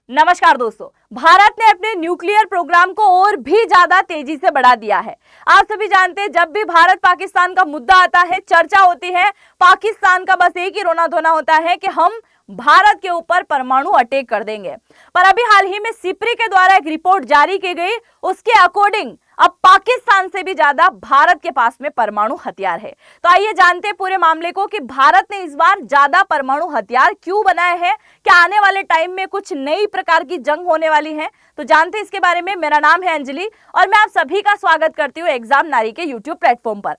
नमस्कार दोस्तों, भारत ने अपने न्यूक्लियर प्रोग्राम को और भी ज्यादा तेजी से बढ़ा दिया है। आप सभी जानते हैं, जब भी भारत पाकिस्तान का मुद्दा आता है, चर्चा होती है, पाकिस्तान का बस एक ही रोना धोना होता है कि हम भारत के ऊपर परमाणु अटैक कर देंगे। पर अभी हाल ही में सिप्री के द्वारा एक रिपोर्ट जारी की गई, उसके अकॉर्डिंग अब पाकिस्तान से भी ज्यादा भारत के पास में परमाणु हथियार है। तो आइए जानते हैं पूरे मामले को कि भारत ने इस बार ज्यादा परमाणु हथियार क्यों बनाए हैं। क्या आने वाले टाइम में कुछ नई प्रकार की जंग होने वाली है? तो जानते हैं इसके बारे में। मेरा नाम है अंजलि और मैं आप सभी का स्वागत करती हूँ एग्जाम नारी के यूट्यूब प्लेटफॉर्म पर।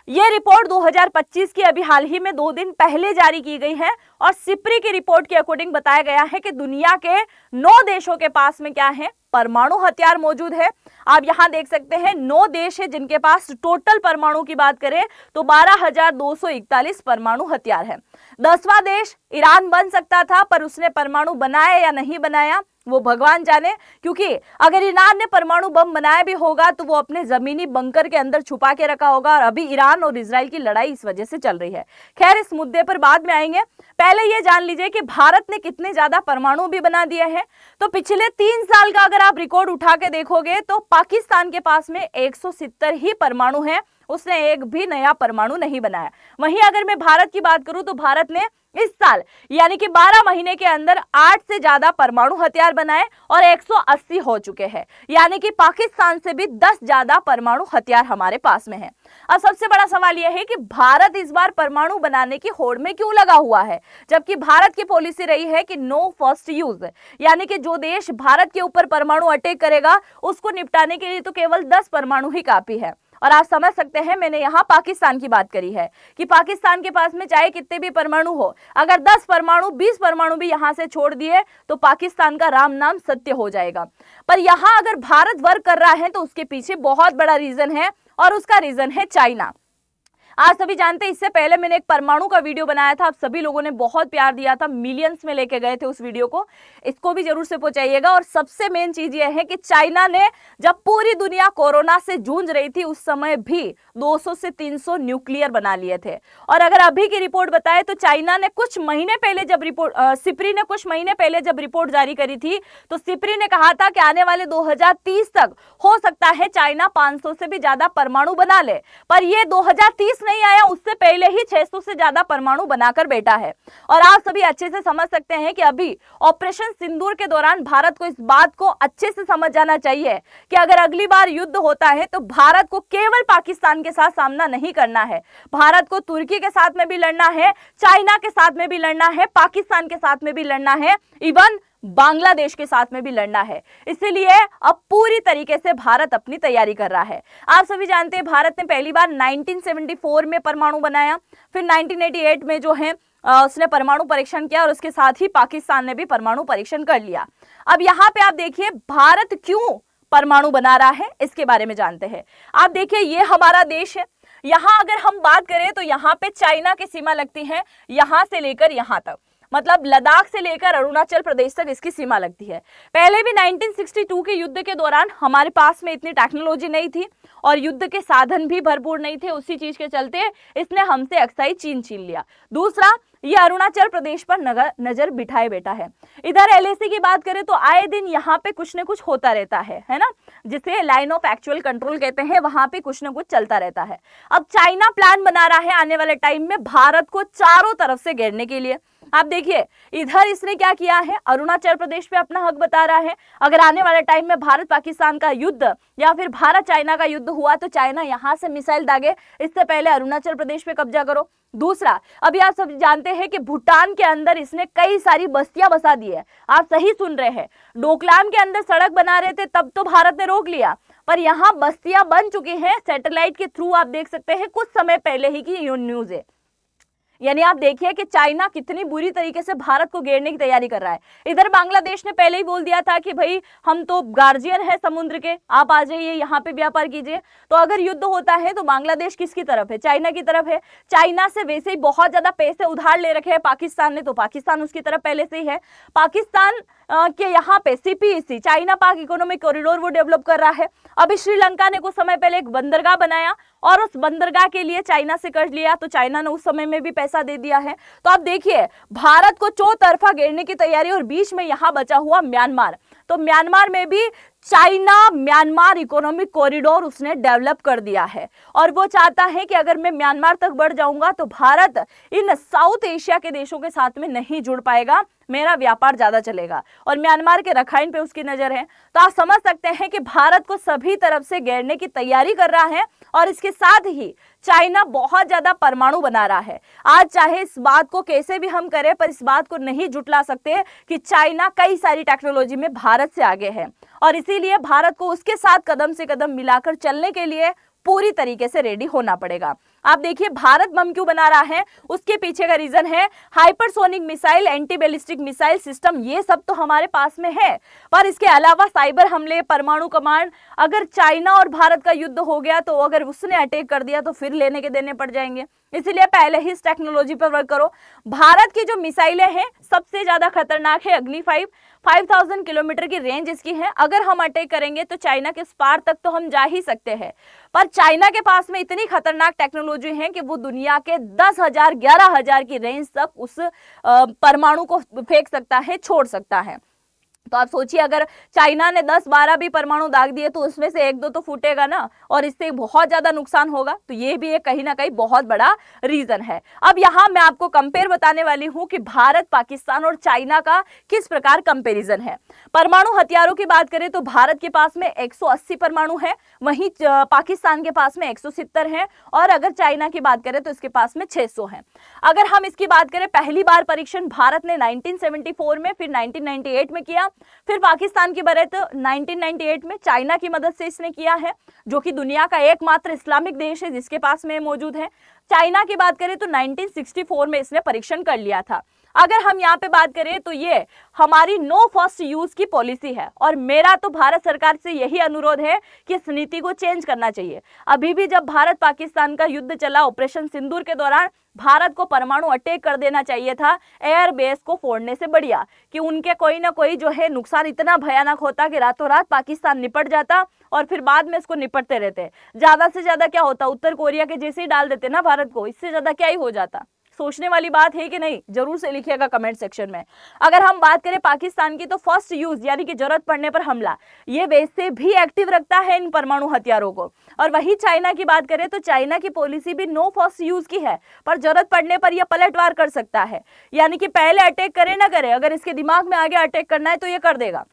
यह रिपोर्ट 2025 की अभी हाल ही में 2 दिन पहले जारी की गई है और सिप्री की रिपोर्ट के अकॉर्डिंग बताया गया है कि दुनिया के 9 देशों के पास में क्या है, परमाणु हथियार मौजूद है। आप यहां देख सकते हैं 9 देश है जिनके पास टोटल परमाणु की बात करें तो 12,241 परमाणु हथियार है। 10वां देश ईरान बन सकता था, पर उसने परमाणु बनाया या नहीं बनाया वो भगवान जाने, क्योंकि अगर ईरान ने परमाणु बम बनाया भी होगा तो वो अपने जमीनी बंकर के अंदर छुपा के रखा होगा और अभी ईरान और इजराइल की लड़ाई इस वजह से चल रही है। खैर, इस मुद्दे पर बाद में आएंगे। पहले ये जान लीजिए कि भारत ने कितने ज्यादा परमाणु भी बना दिए हैं। तो पिछले 3 साल का अगर आप रिकॉर्ड उठा के देखोगे तो पाकिस्तान के पास में 170 ही परमाणु है, उसने एक भी नया परमाणु नहीं बनाया। वहीं अगर मैं भारत की बात करूं तो भारत ने इस साल यानी कि 12 महीने के अंदर 8 से ज्यादा परमाणु हथियार बनाए और 180 हो चुके हैं, यानी कि पाकिस्तान से भी 10 ज्यादा परमाणु हथियार हमारे पास में है। अब सबसे बड़ा सवाल यह है कि भारत इस बार परमाणु बनाने की होड़ में क्यों लगा हुआ है, जबकि भारत की पॉलिसी रही है कि नो फर्स्ट यूज, यानी कि जो देश भारत के ऊपर परमाणु अटैक करेगा उसको निपटाने के लिए तो केवल 10 परमाणु ही काफी है। और आप समझ सकते हैं, मैंने यहाँ पाकिस्तान की बात करी है कि पाकिस्तान के पास में चाहे कितने भी परमाणु हो, अगर 10 परमाणु 20 परमाणु भी यहाँ से छोड़ दिए तो पाकिस्तान का राम नाम सत्य हो जाएगा। पर यहाँ अगर भारत वर्क कर रहा है तो उसके पीछे बहुत बड़ा रीजन है और उसका रीजन है चाइना। आप सभी जानते हैं, इससे पहले मैंने एक परमाणु का वीडियो बनाया था, आप सभी लोगों ने बहुत प्यार दिया था, मिलियंस में लेके गए थे उस वीडियो को। इसको भी जरूर से पहुंचाइएगा। और सबसे मेन चीज यह है कि चाइना ने जब पूरी दुनिया कोरोना से जूझ रही थी उस समय भी 200 से 300 न्यूक्लियर बना लिए थे। और अगर अभी की रिपोर्ट बताए तो चाइना ने कुछ महीने पहले जब सिप्री ने कुछ महीने पहले जब रिपोर्ट जारी करी थी तो सिप्री ने कहा था कि आने वाले 2030 तक हो सकता है चाइना 500 से भी ज्यादा परमाणु बना ले। पर यह 2030 नहीं आया, उससे पहले ही 600 से ज्यादा परमाणु बनाकर बैठा है। और आप सभी अच्छे से समझ सकते हैं कि अभी ऑपरेशन सिंदूर के दौरान भारत को इस बात को अच्छे से समझ जाना चाहिए कि अगर अगली बार युद्ध होता है तो भारत को केवल पाकिस्तान के साथ सामना नहीं करना है, भारत को तुर्की के साथ में भी लड़ना है, चाइना के साथ में भी लड़ना है, पाकिस्तान के साथ में भी लड़ना है, इवन बांग्लादेश के साथ में भी लड़ना है। इसीलिए अब पूरी तरीके से भारत अपनी तैयारी कर रहा है। आप सभी जानते हैं, भारत ने पहली बार 1974 में परमाणु बनाया, फिर 1988 में जो है उसने परमाणु परीक्षण किया और उसके साथ ही पाकिस्तान ने भी परमाणु परीक्षण कर लिया। अब यहाँ पे आप देखिए भारत क्यों परमाणु बना रहा है, इसके बारे में जानते हैं। आप देखिए, ये हमारा देश है। यहाँ अगर हम बात करें तो यहाँ पे चाइना की सीमा लगती है, यहाँ से लेकर यहाँ तक, मतलब लद्दाख से लेकर अरुणाचल प्रदेश तक इसकी सीमा लगती है। पहले भी 1962 के युद्ध के दौरान हमारे पास में इतनी टेक्नोलॉजी नहीं थी और युद्ध के साधन भी भरपूर नहीं थे, उसी चीज के चलते इसने हमसे अक्साई छीन लिया। दूसरा, ये अरुणाचल प्रदेश पर नजर बिठाए बैठा है। इधर एलएसी की बात करें तो आए दिन यहाँ पे कुछ न कुछ होता रहता है ना, जिसे लाइन ऑफ एक्चुअल कंट्रोल कहते हैं, वहां पे कुछ न कुछ चलता रहता है। अब चाइना प्लान बना रहा है आने वाले टाइम में भारत को चारों तरफ से घेरने के लिए। आप देखिए, इधर इसने क्या किया है, अरुणाचल प्रदेश पे अपना हक बता रहा है। अगर आने वाले टाइम में भारत पाकिस्तान का युद्ध या फिर भारत चाइना का युद्ध हुआ तो चाइना यहां से मिसाइल दागे, इससे पहले अरुणाचल प्रदेश पे कब्जा करो। दूसरा, अभी आप सब जानते हैं कि भूटान के अंदर इसने कई सारी बस्तियां बसा दी है। आप सही सुन रहे हैं, डोकलाम के अंदर सड़क बना रहे थे तब तो भारत ने रोक लिया, पर यहाँ बस्तियां बन चुकी हैं सैटेलाइट के थ्रू। आप देख सकते हैं, कुछ समय पहले ही की न्यूज है। यानी आप देखिए कि चाइना कितनी बुरी तरीके से भारत को घेरने की तैयारी कर रहा है। इधर बांग्लादेश ने पहले ही बोल दिया था कि भाई हम तो गार्जियन है समुद्र के, आप आ जाइए यहाँ पे व्यापार कीजिए। तो अगर युद्ध होता है तो बांग्लादेश किसकी तरफ है, चाइना की तरफ है। चाइना से वैसे ही बहुत ज्यादा पैसे उधार ले रखे हैं पाकिस्तान ने, तो पाकिस्तान उसकी तरफ पहले से ही है। पाकिस्तान कि यहाँ पे CPEC चाइना पाक इकोनॉमिक कॉरिडोर वो डेवलप कर रहा है। अभी श्रीलंका ने कुछ समय पहले एक बंदरगाह बनाया और उस बंदरगाह के लिए चाइना से कर्ज लिया, तो चाइना ने उस समय में भी पैसा दे दिया है। तो आप देखिए भारत को चौतरफा घेरने की तैयारी, और बीच में यहाँ बचा हुआ म्यांमार, तो म्यांमार में भी चाइना म्यांमार इकोनॉमिक कॉरिडोर उसने डेवलप कर दिया है और वो चाहता है कि अगर मैं म्यांमार तक बढ़ जाऊंगा तो भारत इन साउथ एशिया के देशों के साथ में नहीं जुड़ पाएगा, मेरा व्यापार ज्यादा चलेगा। और म्यांमार के रखाइन पे उसकी नजर है। तो आप समझ सकते हैं कि भारत को सभी तरफ से घेरने की तैयारी कर रहा है और इसके साथ ही चाइना बहुत ज्यादा परमाणु बना रहा है। आज चाहे इस बात को कैसे भी हम करें, पर इस बात को नहीं जुटला सकते कि चाइना कई सारी टेक्नोलॉजी में भारत से आगे है और इसीलिए भारत को उसके साथ कदम से कदम मिलाकर चलने के लिए पूरी तरीके से रेडी होना पड़ेगा। आप देखिए भारत बम क्यों बना रहा है, उसके पीछे का रीजन है hypersonic missile, anti ballistic missile system, ये सब तो हमारे पास में है, पर इसके अलावा साइबर हमले, परमाणु कमांड, अगर चाइना और भारत का युद्ध हो गया तो अगर उसने अटैक कर दिया तो फिर लेने के देने पड़ जाएंगे। इसीलिए पहले ही इस टेक्नोलॉजी पर वर्क करो। भारत की जो मिसाइलें हैं सबसे ज्यादा खतरनाक है अग्नि 5000 किलोमीटर की रेंज इसकी है। अगर हम अटैक करेंगे तो चाइना के पार तक तो हम जा ही सकते हैं, पर चाइना के पास में इतनी खतरनाक टेक्नोलॉजी है कि वो दुनिया के 10,000 11,000 की रेंज तक उस परमाणु को फेंक सकता है, छोड़ सकता है। तो आप सोचिए अगर चाइना ने 10-12 भी परमाणु दाग दिए तो उसमें से 1-2 तो फूटेगा ना, और इससे बहुत ज्यादा नुकसान होगा। तो ये भी एक कहीं ना कहीं बहुत बड़ा रीजन है। अब यहाँ मैं आपको कंपेयर बताने वाली हूँ कि भारत, पाकिस्तान और चाइना का किस प्रकार कंपेरिजन है। परमाणु हथियारों की बात करें तो भारत के पास में 180 परमाणु है, वहीं पाकिस्तान के पास में 170 है, और अगर चाइना की बात करें तो इसके पास में 600 है। अगर हम इसकी बात करें, पहली बार परीक्षण भारत ने 1974 में, फिर 1998 में किया, फिर पाकिस्तान की बात तो 1998 में चाइना की मदद से इसने किया है, जो कि दुनिया का एकमात्र इस्लामिक देश है जिसके पास में मौजूद है। चाइना की बात करें तो 1964 में इसने परीक्षण कर लिया था। अगर हम यहाँ पे बात करें तो ये हमारी नो फर्स्ट यूज की पॉलिसी है, और मेरा तो भारत सरकार से यही अनुरोध है कि इस नीति को चेंज करना चाहिए। अभी भी जब भारत पाकिस्तान का युद्ध चला, ऑपरेशन सिंदूर के दौरान भारत को परमाणु अटैक कर देना चाहिए था एयर बेस को फोड़ने से बढ़िया, कि उनके कोई ना कोई जो है नुकसान इतना भयानक होता कि रातों रात पाकिस्तान निपट जाता और फिर बाद में इसको निपटते रहते। ज्यादा से ज्यादा क्या होता, उत्तर कोरिया के जैसे ही डाल देते ना भारत को, इससे ज्यादा क्या ही हो जाता। सोचने वाली बात है कि नहीं, जरूर से लिखिएगा कमेंट सेक्शन में। अगर हम बात करें पाकिस्तान की तो फर्स्ट यूज यानी कि जरूरत पड़ने पर हमला, ये वैसे भी एक्टिव रखता है इन परमाणु हथियारों को। और वही चाइना की बात करें तो चाइना की पॉलिसी भी नो फर्स्ट यूज की है, पर जरूरत पड़ने पर यह पलटवार कर सकता है, यानी कि पहले अटैक करे ना करे, अगर इसके दिमाग में आगे अटैक करना है तो ये कर देगा।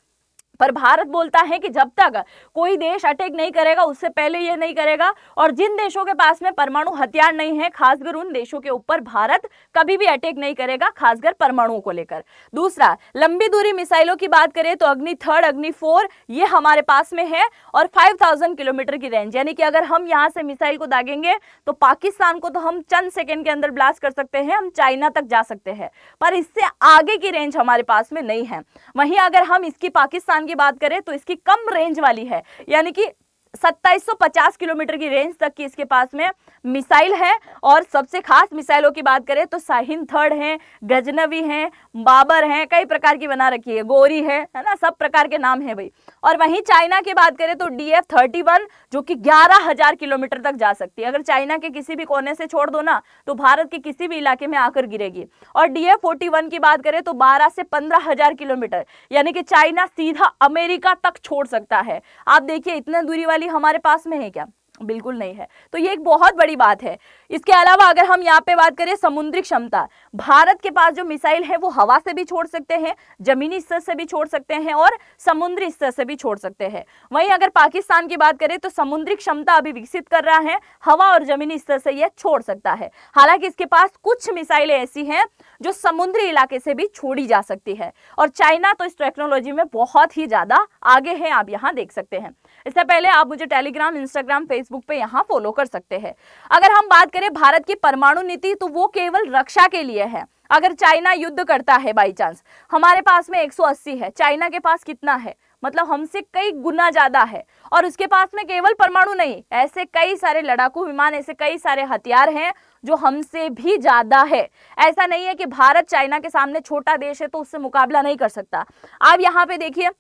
पर भारत बोलता है कि जब तक कोई देश अटैक नहीं करेगा उससे पहले ये नहीं करेगा, और जिन देशों के पास में परमाणु हथियार नहीं है, खासकर उन देशों के ऊपर भारत कभी भी अटैक नहीं करेगा, खासकर परमाणुओं को लेकर। दूसरा, लंबी दूरी मिसाइलों की बात करें तो अग्नि 3, अग्नि 4 ये हमारे पास में है, और 5000 किलोमीटर की रेंज, यानी कि अगर हम यहाँ से मिसाइल को दागेंगे तो पाकिस्तान को तो हम चंद सेकेंड के अंदर ब्लास्ट कर सकते हैं, हम चाइना तक जा सकते हैं, पर इससे आगे की रेंज हमारे पास में नहीं है। वहीं अगर हम इसकी पाकिस्तान की बात करें तो इसकी कम रेंज वाली है, यानी कि 2750 किलोमीटर की रेंज तक की इसके पास में मिसाइल है। और सबसे खास मिसाइलों की बात करें तो शाहीन 3 है, गजनवी है, बाबर है, कई प्रकार की बना रखी है, गोरी है ना, सब प्रकार के नाम है भाई। और वहीं चाइना की बात करें तो DF-31 जो कि 11,000 किलोमीटर तक जा सकती है। अगर चाइना के किसी भी कोने से छोड़ दो ना तो भारत के किसी भी इलाके में आकर गिरेगी। और DF-41 की बात करें तो 12 से 15,000 किलोमीटर, यानी कि चाइना सीधा अमेरिका तक छोड़ सकता है। आप देखिए इतने दूरी वाली हमारे पास में है क्या? बिल्कुल नहीं है। तो ये एक बहुत बड़ी बात है। इसके अलावा अगर हम यहाँ पे बात करें समुद्री क्षमता, भारत के पास जो मिसाइल है वो हवा से भी छोड़ सकते हैं, जमीनी स्तर से भी छोड़ सकते हैं, और समुद्री स्तर से भी छोड़ सकते हैं। वहीं अगर पाकिस्तान की बात करें तो समुद्री क्षमता अभी विकसित कर रहा है, हवा और जमीनी स्तर से यह छोड़ सकता है। हालांकि इसके पास कुछ मिसाइलें ऐसी हैं जो समुद्री इलाके से भी छोड़ी जा सकती है, और चाइना तो इस टेक्नोलॉजी में बहुत ही ज्यादा आगे है, आप यहाँ देख सकते हैं। इससे पहले आप मुझे टेलीग्राम, इंस्टाग्राम, फेसबुक पे यहाँ फॉलो कर सकते हैं। अगर हम बात करें भारत की परमाणु नीति तो वो केवल रक्षा के लिए है। अगर चाइना युद्ध करता है बाई चांस, हमारे पास में 180 है, चाइना के पास कितना है, मतलब हमसे कई गुना ज्यादा है, और उसके पास में केवल परमाणु नहीं, ऐसे कई सारे लड़ाकू विमान, ऐसे कई सारे हथियार हैं जो हमसे भी ज्यादा है। ऐसा नहीं है कि भारत चाइना के सामने छोटा देश है तो उससे मुकाबला नहीं कर सकता। आप यहाँ पे देखिए,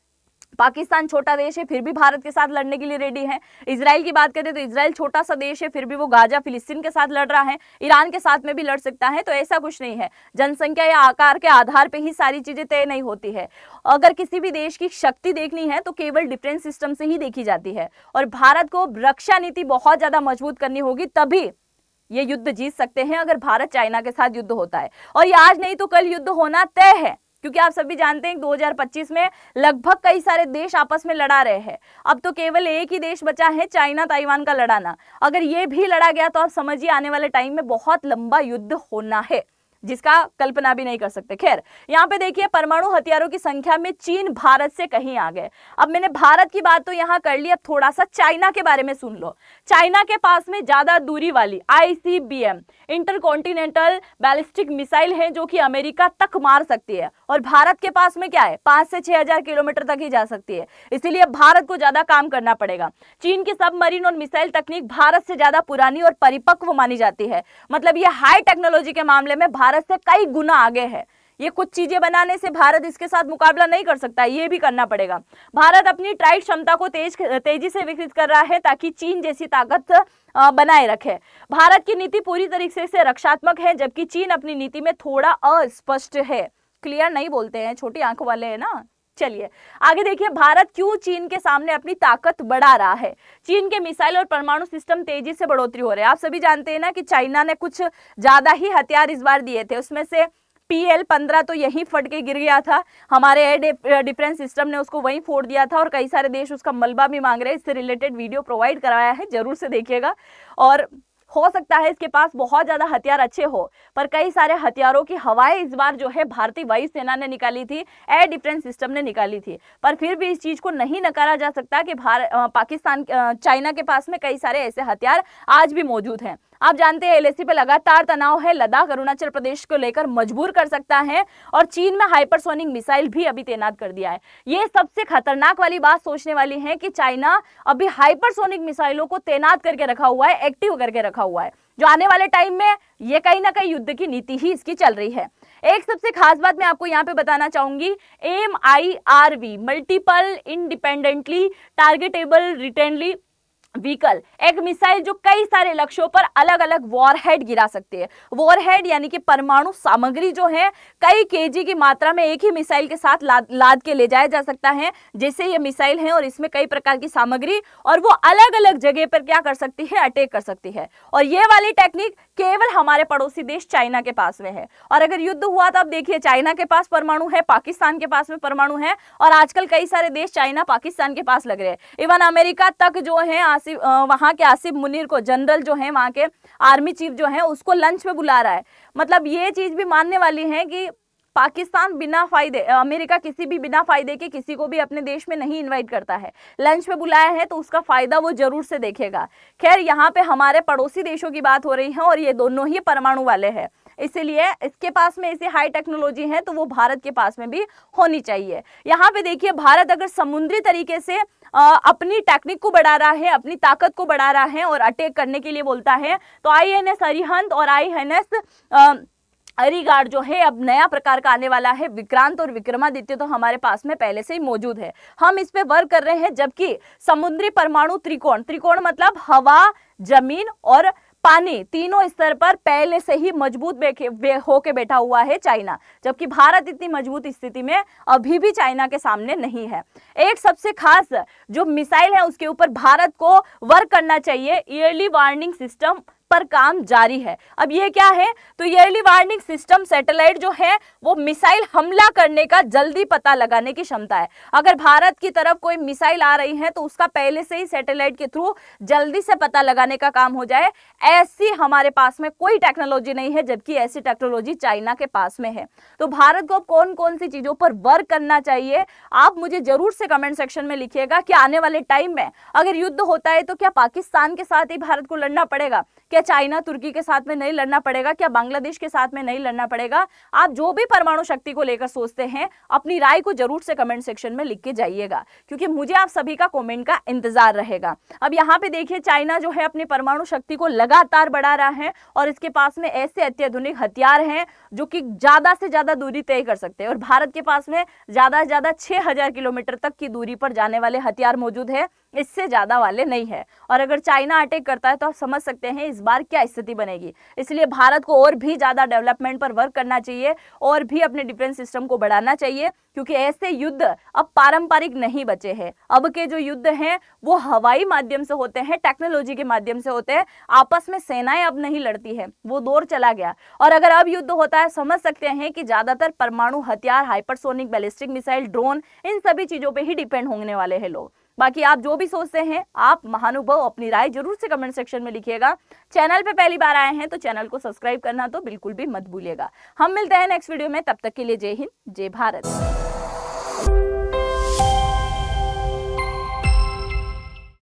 पाकिस्तान छोटा देश है फिर भी भारत के साथ लड़ने के लिए रेडी है। इजराइल की बात करें तो इजराइल छोटा सा देश है फिर भी वो गाजा फिलिस्तीन के साथ लड़ रहा है, ईरान के साथ में भी लड़ सकता है। तो ऐसा कुछ नहीं है, जनसंख्या या आकार के आधार पे ही सारी चीजें तय नहीं होती है। अगर किसी भी देश की शक्ति देखनी है तो केवल डिफेंस सिस्टम से ही देखी जाती है, और भारत को रक्षा नीति बहुत ज्यादा मजबूत करनी होगी, तभी ये युद्ध जीत सकते हैं अगर भारत चाइना के साथ युद्ध होता है। और ये आज नहीं तो कल युद्ध होना तय है, क्योंकि आप सभी जानते हैं 2025 में लगभग कई सारे देश आपस में लड़ा रहे हैं। अब तो केवल एक ही देश बचा है, चाइना ताइवान का लड़ाना। अगर ये भी लड़ा गया तो आप समझिए आने वाले टाइम में बहुत लंबा युद्ध होना है, जिसका कल्पना भी नहीं कर सकते। खैर, यहाँ पे देखिए परमाणु हथियारों की संख्या में चीन भारत से कहीं आगे। अब मैंने भारत की बात तो यहाँ कर ली, अब थोड़ा सा चाइना के बारे में सुन लो। चाइना के पास में ज्यादा दूरी वाली ICBM इंटरकॉन्टिनेंटल बैलिस्टिक मिसाइल है जो कि अमेरिका तक मार सकती है, और भारत के पास में क्या है, 5 से 6,000 किलोमीटर तक ही जा सकती है। इसीलिए भारत को ज्यादा काम करना पड़ेगा। चीन की सबमरीन और मिसाइल तकनीक भारत से ज्यादा पुरानी और परिपक्व मानी जाती है। मतलब ये हाई टेक्नोलॉजी के मामले में भारत से कई गुना आगे है। ये कुछ चीजें बनाने से भारत इसके साथ मुकाबला नहीं कर सकता, ये भी करना पड़ेगा। भारत अपनी ट्राइड क्षमता को तेजी से विकसित कर रहा है ताकि चीन जैसी ताकत बनाए रखे। भारत की नीति पूरी तरीके से रक्षात्मक है, जबकि चीन अपनी नीति में थोड़ा अस्पष्ट है। क्लियर नहीं बोलते हैं, छोटी आंखों वाले हैं ना। चलिए आगे देखिए, भारत क्यों चीन के सामने अपनी ताकत बढ़ा रहा है। चीन के मिसाइल और परमाणु सिस्टम तेजी से बढ़ोतरी हो रहे हैं। आप सभी जानते हैं ना कि चाइना ने कुछ ज्यादा ही हथियार इस बार दिए थे, उसमें से PL-15 तो यहीं फट के गिर गया था। हमारे एयर डिफेंस सिस्टम ने उसको वहीं फोड़ दिया था, और कई सारे देश उसका मलबा भी मांग रहे हैं। इससे रिलेटेड वीडियो प्रोवाइड कराया है, जरूर से देखिएगा। और हो सकता है इसके पास बहुत ज्यादा हथियार अच्छे हो, पर कई सारे हथियारों की हवाएं इस बार जो है भारतीय वायुसेना ने निकाली थी, एयर डिफेंस सिस्टम ने निकाली थी। पर फिर भी इस चीज को नहीं नकारा जा सकता कि पाकिस्तान चाइना के पास में कई सारे ऐसे हथियार आज भी मौजूद हैं। आप जानते हैं LAC पे लगातार तनाव है, लद्दाख अरुणाचल प्रदेश को लेकर मजबूर कर सकता है, और चीन में हाइपरसोनिक मिसाइल भी अभी तैनात कर दिया है। ये सबसे खतरनाक वाली बात सोचने वाली है कि चाइना अभी हाइपरसोनिक मिसाइलों को तैनात करके रखा हुआ है, एक्टिव करके रखा हुआ है, जो आने वाले टाइम में ये कहीं ना कहीं युद्ध की नीति ही इसकी चल रही है। एक सबसे खास बात मैं आपको यहाँ पे बताना चाहूंगी, MIRV multiple independently targetable reentry vehicle, एक मिसाइल जो कई सारे लक्ष्यों पर अलग अलग वॉरहेड गिरा सकती है। वॉरहेड यानी कि परमाणु सामग्री जो है कई केजी की मात्रा में एक ही मिसाइल के साथ लाद के ले जाया जा सकता है। जैसे ये मिसाइल है और इसमें कई प्रकार की सामग्री, और वो अलग अलग जगह पर क्या कर सकती है, अटैक कर सकती है। और ये वाली टेक्निक केवल हमारे पड़ोसी देश चाइना के पास में है। और अगर युद्ध हुआ तो अब देखिए, चाइना के पास परमाणु है, पाकिस्तान के पास में परमाणु है, और आजकल कई सारे देश चाइना पाकिस्तान के पास लग रहे हैं। इवन अमेरिका तक जो है वहां के आसिफ मुनीर को, जनरल जो है वहां के आर्मी चीफ जो है, उसको लंच पे बुला रहा है। मतलब ये चीज भी मानने वाली है कि पाकिस्तान बिना फायदे, अमेरिका किसी भी बिना फायदे के किसी को भी अपने देश में नहीं इनवाइट करता है। लंच पे बुलाया है तो उसका फायदा वो जरूर से देखेगा। खैर, यहाँ पे हमारे पड़ोसी देशों की बात हो रही है, और ये दोनों ही परमाणु वाले हैं, इसीलिए इसके पास में ऐसी हाई टेक्नोलॉजी है तो वो भारत के पास में भी होनी चाहिए। यहाँ पे देखिए, भारत अगर समुद्री तरीके से अपनी टेक्निक को बढ़ा रहा है, अपनी ताकत को बढ़ा रहा है और अटैक करने के लिए बोलता है, तो INS अरिहंत और INS अरिगार्ड जो है अब नया प्रकार का आने वाला है। विक्रांत और विक्रमादित्य तो हमारे पास में पहले से ही मौजूद है, हम इस पे वर्क कर रहे हैं। जबकि समुद्री परमाणु त्रिकोण मतलब हवा, जमीन और पानी, तीनों स्तर पर पहले से ही मजबूत होके बैठा हुआ है चाइना, जबकि भारत इतनी मजबूत स्थिति में अभी भी चाइना के सामने नहीं है। एक सबसे खास जो मिसाइल है उसके ऊपर भारत को वर्क करना चाहिए, ईयरली वार्निंग सिस्टम पर काम जारी है। अब ये क्या है, तो ईयरली वार्निंग सिस्टम सैटेलाइट जो है वो मिसाइल हमला करने का जल्दी पता लगाने की क्षमता है। अगर भारत की तरफ कोई मिसाइल आ रही है तो उसका पहले से ही सैटेलाइट के थ्रू जल्दी से पता लगाने का काम हो जाए, ऐसी हमारे पास में कोई टेक्नोलॉजी नहीं है, जबकि ऐसी टेक्नोलॉजी चाइना के पास में है। तो भारत को कौन कौन सी चीजों पर वर्क करना चाहिए, आप मुझे जरूर से कमेंट सेक्शन में लिखिएगा कि आने वाले टाइम में अगर युद्ध होता है तो क्या पाकिस्तान के साथ ही भारत को लड़ना पड़ेगा, क्या चाइना तुर्की के साथ में नहीं लड़ना पड़ेगा, क्या बांग्लादेश के साथ में नहीं लड़ना पड़ेगा? आप जो भी परमाणु शक्ति को लेकर सोचते हैं अपनी राय को जरूर से कमेंट सेक्शन में लिख के जाइएगा, क्योंकि मुझे आप सभी का कमेंट का इंतजार रहेगा। अब यहाँ पे देखिए चाइना जो है अपनी परमाणु शक्ति को लगातार बढ़ा रहा है और इसके पास में ऐसे अत्याधुनिक हथियार हैं जो कि ज्यादा से ज्यादा दूरी तय कर सकते हैं, और भारत के पास में ज्यादा से ज्यादा 6000 किलोमीटर तक की दूरी पर जाने वाले हथियार मौजूद है, इससे ज्यादा वाले नहीं है। और अगर चाइना अटैक करता है तो आप समझ सकते हैं इस बार क्या स्थिति बनेगी। इसलिए भारत को और भी ज्यादा डेवलपमेंट पर वर्क करना चाहिए और भी अपने डिफेंस सिस्टम को बढ़ाना चाहिए, क्योंकि ऐसे युद्ध अब पारंपरिक नहीं बचे हैं। अब के जो युद्ध हैं वो हवाई माध्यम से होते हैं, टेक्नोलॉजी के माध्यम से होते हैं। आपस में सेनाएं अब नहीं लड़ती है, वो दौर चला गया। और अगर अब युद्ध होता है समझ सकते हैं कि ज्यादातर परमाणु हथियार, हाइपरसोनिक, बैलिस्टिक मिसाइल, ड्रोन, इन सभी चीजों पे ही डिपेंड होने वाले हैं लोग। बाकी आप जो भी सोचते हैं, आप महानुभव अपनी राय जरूर से कमेंट सेक्शन में लिखिएगा। चैनल पे पहली बार आए हैं तो चैनल को सब्सक्राइब करना तो बिल्कुल भी मत भूलिएगा। हम मिलते हैं नेक्स्ट वीडियो में, तब तक के लिए जय हिंद, जय भारत।